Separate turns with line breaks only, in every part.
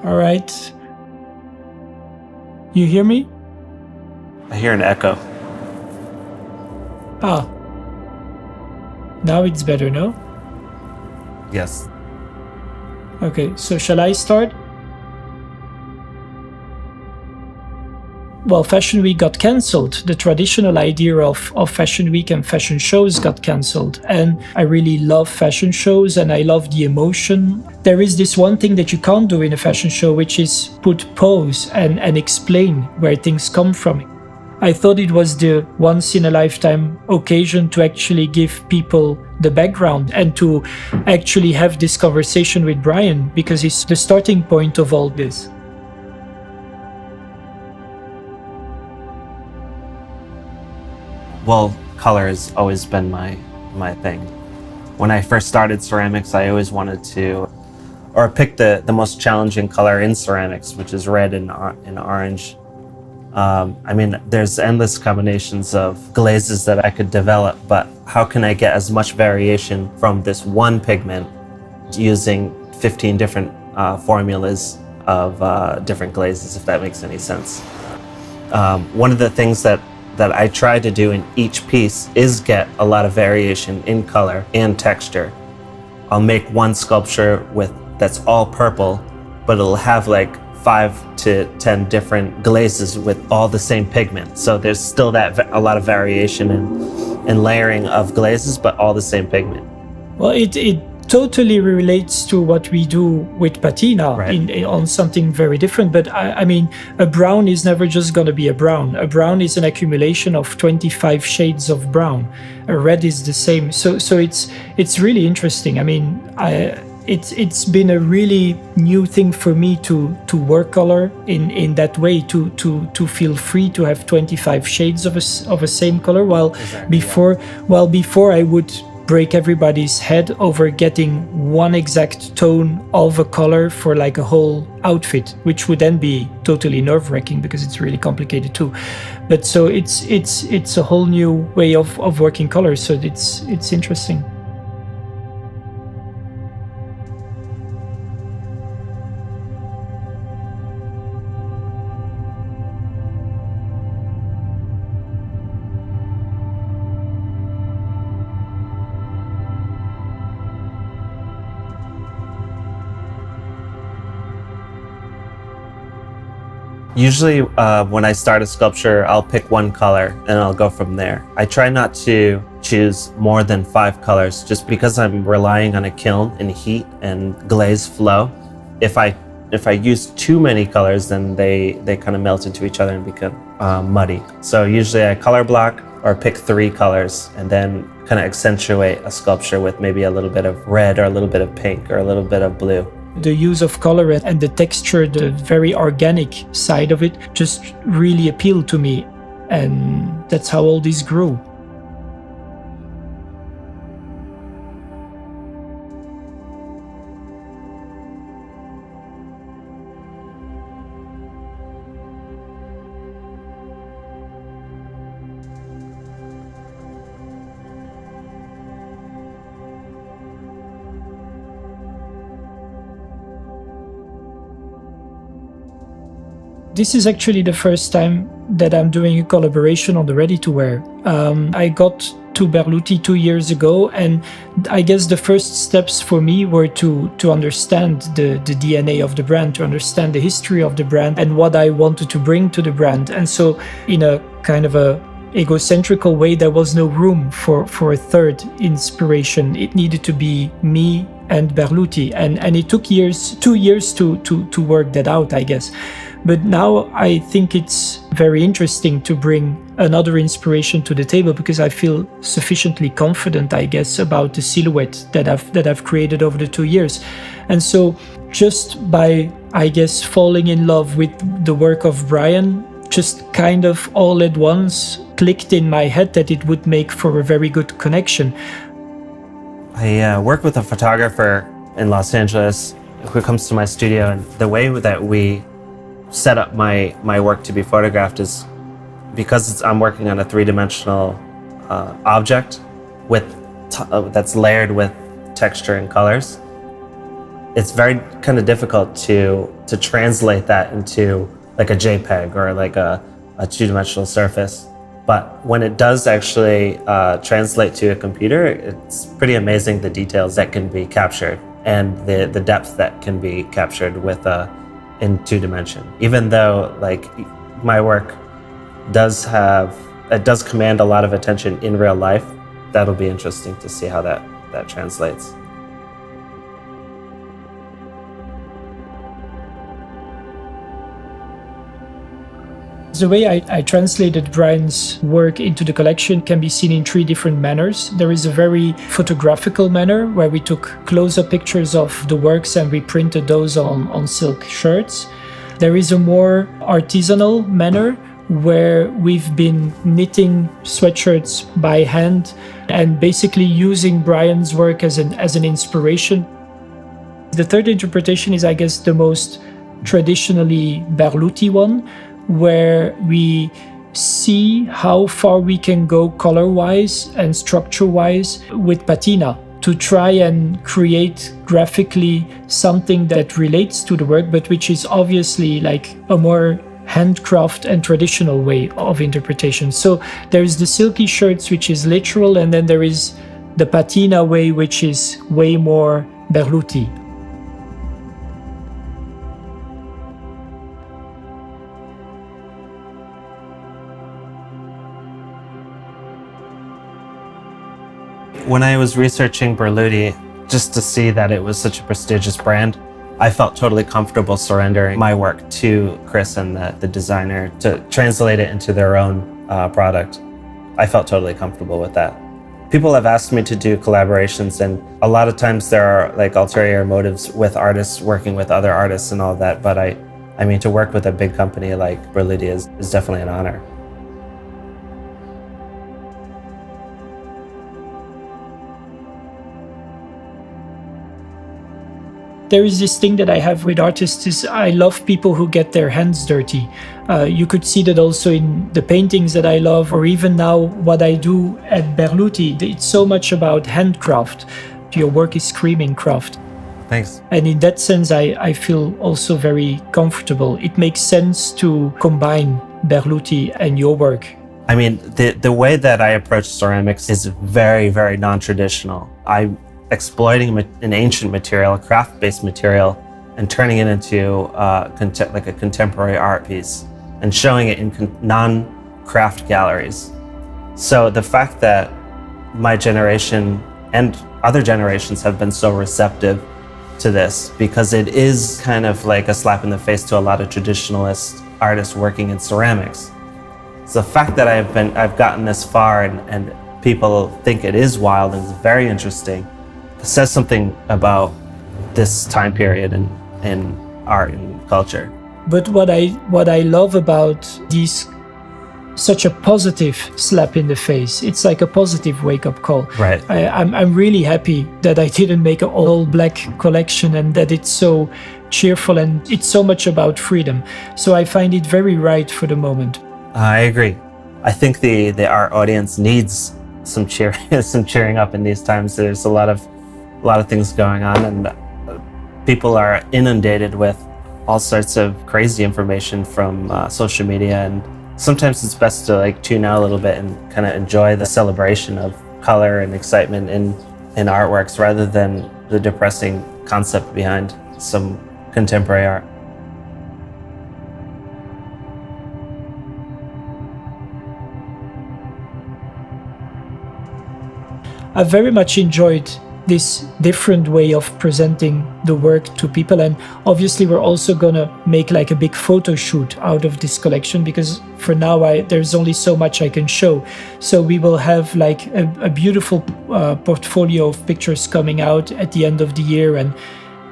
All right. You hear me?
I hear an echo.
Ah. Now it's better, no?
Yes.
Okay, so shall I start? Well, Fashion Week got cancelled. The traditional idea of Fashion Week and fashion shows got cancelled. And I really love fashion shows and I love the emotion. There is this one thing that you can't do in a fashion show, which is put pause and explain where things come from. I thought it was the once-in-a-lifetime occasion to actually give people the background and to actually have this conversation with Brian, because he's the starting point of all this.
Well, color has always been my thing. When I first started ceramics, I always wanted to, or pick the most challenging color in ceramics, which is red and orange. I mean, there's endless combinations of glazes that I could develop, but how can I get as much variation from this one pigment using 15 different formulas of different glazes, if that makes any sense? One of the things that I try to do in each piece is get a lot of variation in color and texture. I'll make one sculpture that's all purple, but it'll have like 5 to 10 different glazes with all the same pigment. So there's still a lot of variation and layering of glazes, but all the same pigment.
Well, it totally relates to what we do with patina,
right,
on something very different. But I mean, a brown is never just going to be a brown. A brown is an accumulation of 25 shades of brown. A red is the same. So it's really interesting. I mean, it's been a really new thing for me to work color in that way, to feel free to have 25 shades of a same color. While
exactly,
before I would break everybody's head over getting one exact tone of a color for like a whole outfit, which would then be totally nerve-wracking because it's really complicated too. But so it's a whole new way of working colors. So it's interesting.
Usually when I start a sculpture, I'll pick one color and I'll go from there. I try not to choose more than 5 colors just because I'm relying on a kiln and heat and glaze flow. If I use too many colors, then they kind of melt into each other and become muddy. So usually I color block or pick 3 colors and then kind of accentuate a sculpture with maybe a little bit of red or a little bit of pink or a little bit of blue.
The use of color and the texture, the very organic side of it, just really appealed to me. And that's how all this grew. This is actually the first time that I'm doing a collaboration on the ready-to-wear. I got to Berluti 2 years ago, and I guess the first steps for me were to understand the DNA of the brand, to understand the history of the brand and what I wanted to bring to the brand. And so in a kind of a egocentrical way, there was no room for a third inspiration. It needed to be me and Berluti, and it took 2 years to work that out, I guess. But now I think it's very interesting to bring another inspiration to the table because I feel sufficiently confident, I guess, about the silhouette that I've created over the 2 years. And so just by, I guess, falling in love with the work of Brian, just kind of all at once clicked in my head that it would make for a very good connection.
I work with a photographer in Los Angeles who comes to my studio, and the way that we set up my work to be photographed is because I'm working on a 3-dimensional object with that's layered with texture and colors. it's very kind of difficult to translate that into like a JPEG or like a two-dimensional surface. But when it does actually translate to a computer, it's pretty amazing the details that can be captured and the depth that can be captured with in 2D. Even though like my work does command a lot of attention in real life, that'll be interesting to see how that translates.
The way I translated Brian's work into the collection can be seen in three different manners. There is a very photographical manner where we took close-up pictures of the works and we printed those on silk shirts. There is a more artisanal manner where we've been knitting sweatshirts by hand and basically using Brian's work as an inspiration. The third interpretation is, I guess, the most traditionally Berluti one, where we see how far we can go color-wise and structure-wise with patina to try and create graphically something that relates to the work, but which is obviously like a more handcraft and traditional way of interpretation. So there is the silky shirts, which is literal, and then there is the patina way, which is way more Berluti.
When I was researching Berluti, just to see that it was such a prestigious brand, I felt totally comfortable surrendering my work to Chris and the designer to translate it into their own product. I felt totally comfortable with that. People have asked me to do collaborations, and a lot of times there are like ulterior motives with artists working with other artists and all that, but I mean, to work with a big company like Berluti is definitely an honor.
There is this thing that I have with artists is I love people who get their hands dirty. You could see that also in the paintings that I love, or even now what I do at Berluti. It's so much about handcraft. Your work is screaming craft.
Thanks.
And in that sense, I feel also very comfortable. It makes sense to combine Berluti and your work.
I mean, the way that I approach ceramics is very, very non-traditional. I'm exploiting an ancient material, a craft-based material, and turning it into like a contemporary art piece and showing it in non-craft galleries. So the fact that my generation and other generations have been so receptive to this, because it is kind of like a slap in the face to a lot of traditionalist artists working in ceramics. So the fact that I've gotten this far and people think it is wild and it's very interesting says something about this time period in art and culture.
But what I love about these, such a positive slap in the face, it's like a positive wake-up call.
Right.
I'm really happy that I didn't make an all-black collection and that it's so cheerful and it's so much about freedom. So I find it very right for the moment.
I agree. I think the art audience needs some cheering up in these times. There's a lot of things going on, and people are inundated with all sorts of crazy information from social media, and sometimes it's best to like tune out a little bit and kind of enjoy the celebration of color and excitement in artworks rather than the depressing concept behind some contemporary art.
I very much enjoyed this different way of presenting the work to people, and obviously we're also gonna make like a big photo shoot out of this collection, because for now there's only so much I can show. So we will have like a beautiful portfolio of pictures coming out at the end of the year, and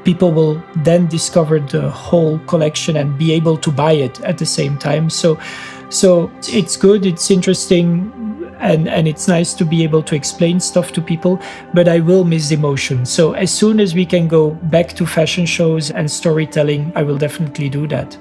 people will then discover the whole collection and be able to buy it at the same time. So it's good, it's interesting, and it's nice to be able to explain stuff to people, but I will miss the emotion. So as soon as we can go back to fashion shows and storytelling, I will definitely do that.